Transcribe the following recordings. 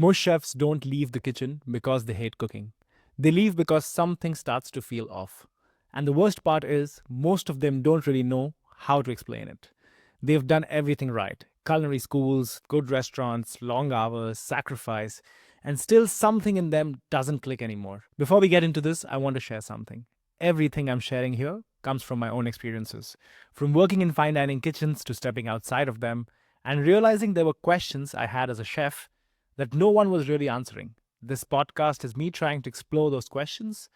Most chefs don't leave the kitchen because they hate cooking. They leave because something starts to feel off. And the worst part is, most of them don't really know how to explain it. They've done everything right: culinary schools, good restaurants, long hours, sacrifice, and still something in them doesn't click anymore. Before we get into this, I want to share something. Everything I'm sharing here comes from my own experiences. From working in fine dining kitchens to stepping outside of them and realizing there were questions I had as a chef that no one was really answering. This podcast is me trying to explore those questions,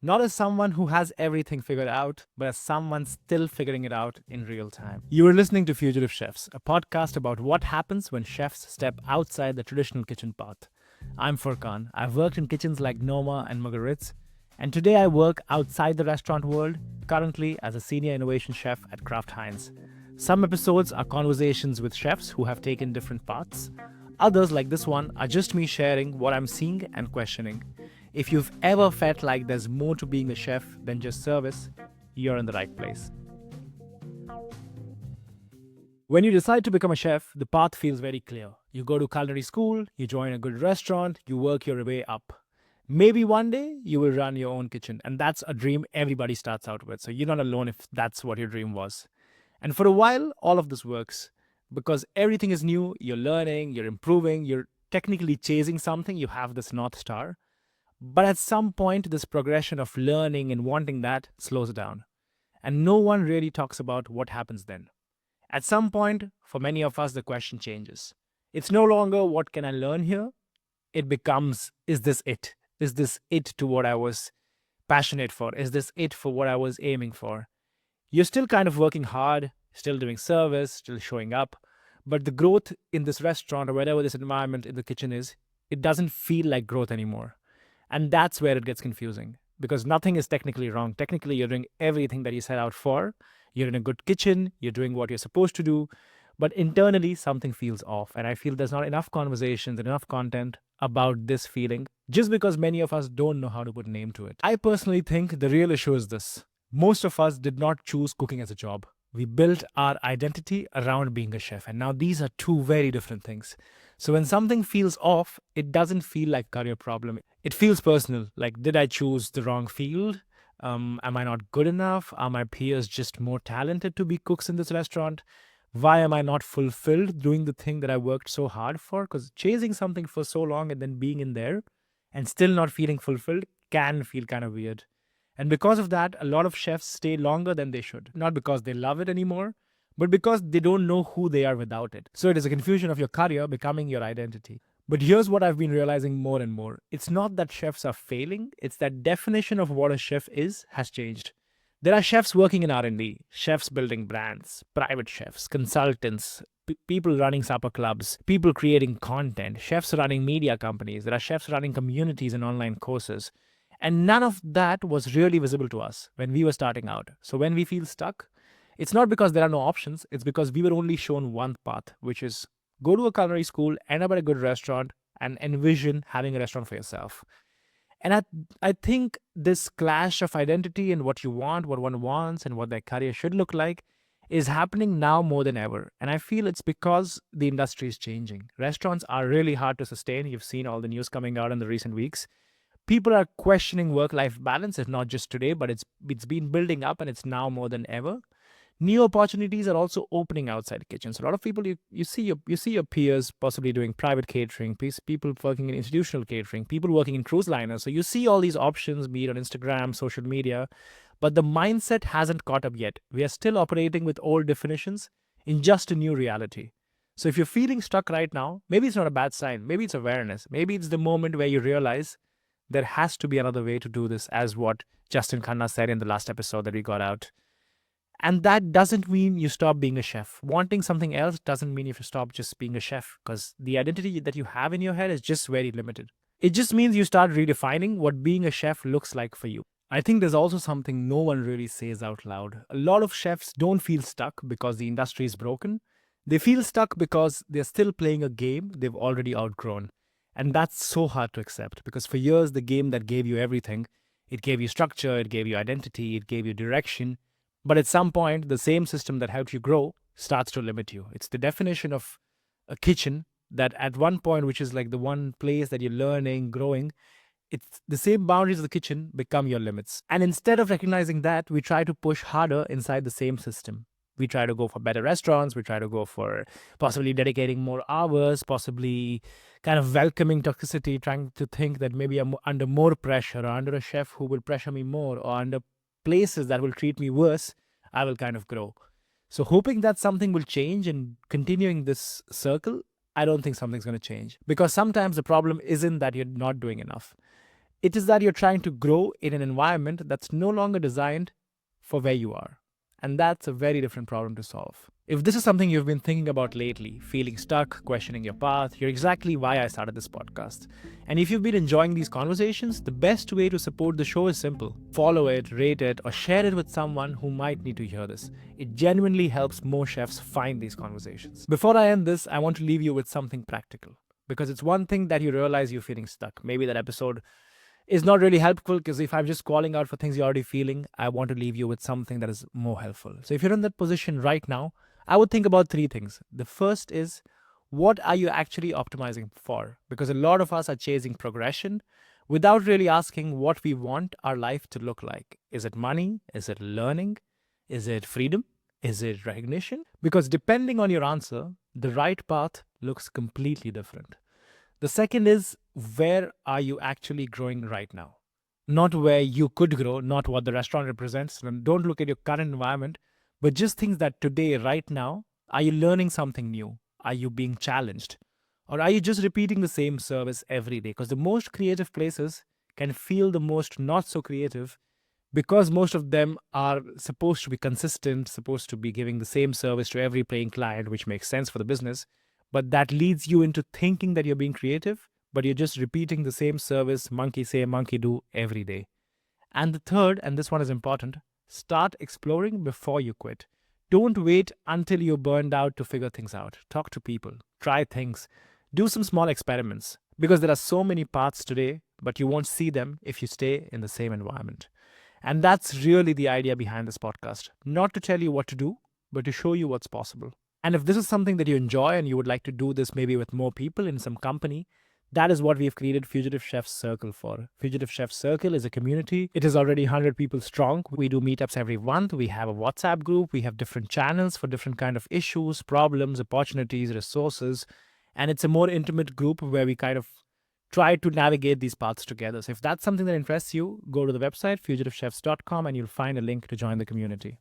not as someone who has everything figured out, but as someone still figuring it out in real time. You are listening to Fugitive Chefs, a podcast about what happens when chefs step outside the traditional kitchen path. I'm Furkan. I've worked in kitchens like Noma and Margarit's, and today I work outside the restaurant world, currently as a senior innovation chef at Kraft Heinz. Some episodes are conversations with chefs who have taken different paths. Others, like this one, are just me sharing what I'm seeing and questioning. If you've ever felt like there's more to being a chef than just service, you're in the right place. When you decide to become a chef, the path feels very clear. You go to culinary school, you join a good restaurant, you work your way up. Maybe one day you will run your own kitchen, and that's a dream everybody starts out with. So you're not alone if that's what your dream was. And for a while, all of this works because everything is new, you're learning, you're improving, you're technically chasing something, you have this North Star. But at some point, this progression of learning and wanting that slows down. And no one really talks about what happens then. At some point, for many of us, the question changes. It's no longer what can I learn here? It becomes, is this it? Is this it to what I was passionate for? Is this it for what I was aiming for? You're still kind of working hard, still doing service, still showing up, but the growth in this restaurant or whatever this environment in the kitchen is, it doesn't feel like growth anymore. And that's where it gets confusing because nothing is technically wrong. Technically, you're doing everything that you set out for. You're in a good kitchen, you're doing what you're supposed to do, but internally something feels off. And I feel there's not enough conversations and enough content about this feeling just because many of us don't know how to put a name to it. I personally think the real issue is this: most of us did not choose cooking as a job. We built our identity around being a chef. And now these are two very different things. So when something feels off, it doesn't feel like a career problem. It feels personal. Like, did I choose the wrong field? Am I not good enough? Are my peers just more talented to be cooks in this restaurant? Why am I not fulfilled doing the thing that I worked so hard for? Because chasing something for so long and then being in there and still not feeling fulfilled can feel kind of weird. And because of that, a lot of chefs stay longer than they should. Not because they love it anymore, but because they don't know who they are without it. So it is a confusion of your career becoming your identity. But here's what I've been realizing more and more. It's not that chefs are failing, it's that definition of what a chef is has changed. There are chefs working in R&D, chefs building brands, private chefs, consultants, people running supper clubs, people creating content, chefs running media companies. There are chefs running communities and online courses. And none of that was really visible to us when we were starting out. So when we feel stuck, it's not because there are no options, it's because we were only shown one path, which is go to a culinary school, end up at a good restaurant, and envision having a restaurant for yourself. And I think this clash of identity and what you want, what one wants, and what their career should look like is happening now more than ever. And I feel it's because the industry is changing. Restaurants are really hard to sustain. You've seen all the news coming out in the recent weeks. People are questioning work-life balance, if not just today, but it's been building up and it's now more than ever. New opportunities are also opening outside kitchens. A lot of people you see your peers possibly doing private catering, people working in institutional catering, people working in cruise liners. So you see all these options, be it on Instagram, social media, but the mindset hasn't caught up yet. We are still operating with old definitions in just a new reality. So if you're feeling stuck right now, maybe it's not a bad sign. Maybe it's awareness. Maybe it's the moment where you realize there has to be another way to do this, as what Justin Khanna said in the last episode that we got out. And that doesn't mean you stop being a chef. Wanting something else doesn't mean you have to stop just being a chef, because the identity that you have in your head is just very limited. It just means you start redefining what being a chef looks like for you. I think there's also something no one really says out loud. A lot of chefs don't feel stuck because the industry is broken. They feel stuck because they're still playing a game they've already outgrown. And that's so hard to accept because for years, the game that gave you everything, it gave you structure, it gave you identity, it gave you direction. But at some point, the same system that helped you grow starts to limit you. It's the definition of a kitchen that at one point, which is like the one place that you're learning, growing, it's the same boundaries of the kitchen become your limits. And instead of recognizing that, we try to push harder inside the same system. We try to go for better restaurants. We try to go for possibly dedicating more hours, possibly kind of welcoming toxicity, trying to think that maybe I'm under more pressure or under a chef who will pressure me more or under places that will treat me worse, I will kind of grow. So hoping that something will change and continuing this circle, I don't think something's going to change. Because sometimes the problem isn't that you're not doing enough. It is that you're trying to grow in an environment that's no longer designed for where you are. And that's a very different problem to solve. If this is something you've been thinking about lately, feeling stuck, questioning your path, you're exactly why I started this podcast. And if you've been enjoying these conversations, the best way to support the show is simple. Follow it, rate it, or share it with someone who might need to hear this. It genuinely helps more chefs find these conversations. Before I end this, I want to leave you with something practical. Because it's one thing that you realize you're feeling stuck. Maybe that episode is not really helpful, because if I'm just calling out for things you're already feeling, I want to leave you with something that is more helpful. So if you're in that position right now, I would think about three things. The first is, what are you actually optimizing for? Because a lot of us are chasing progression without really asking what we want our life to look like. Is it money? Is it learning? Is it freedom? Is it recognition? Because depending on your answer, the right path looks completely different. The second is, where are you actually growing right now? Not where you could grow, not what the restaurant represents. And don't look at your current environment, but just things that today, right now, are you learning something new? Are you being challenged? Or are you just repeating the same service every day? Because the most creative places can feel the most not so creative, because most of them are supposed to be consistent, supposed to be giving the same service to every paying client, which makes sense for the business. But that leads you into thinking that you're being creative, but you're just repeating the same service, monkey say, monkey do, every day. And the third, and this one is important, start exploring before you quit. Don't wait until you're burned out to figure things out. Talk to people, try things, do some small experiments, because there are so many paths today, but you won't see them if you stay in the same environment. And that's really the idea behind this podcast. Not to tell you what to do, but to show you what's possible. And if this is something that you enjoy and you would like to do this maybe with more people in some company, that is what we've created Fugitive Chefs Circle for. Fugitive Chefs Circle is a community. It is already 100 people strong. We do meetups every month. We have a WhatsApp group. We have different channels for different kind of issues, problems, opportunities, resources. And it's a more intimate group where we kind of try to navigate these paths together. So if that's something that interests you, go to the website, fugitivechefs.com, and you'll find a link to join the community.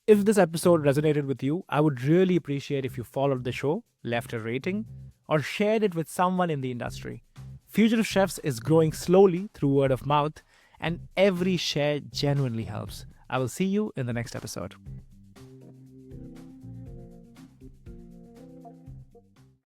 If this episode resonated with you, I would really appreciate if you followed the show, left a rating, or shared it with someone in the industry. Fugitive Chefs is growing slowly through word of mouth, and every share genuinely helps. I will see you in the next episode.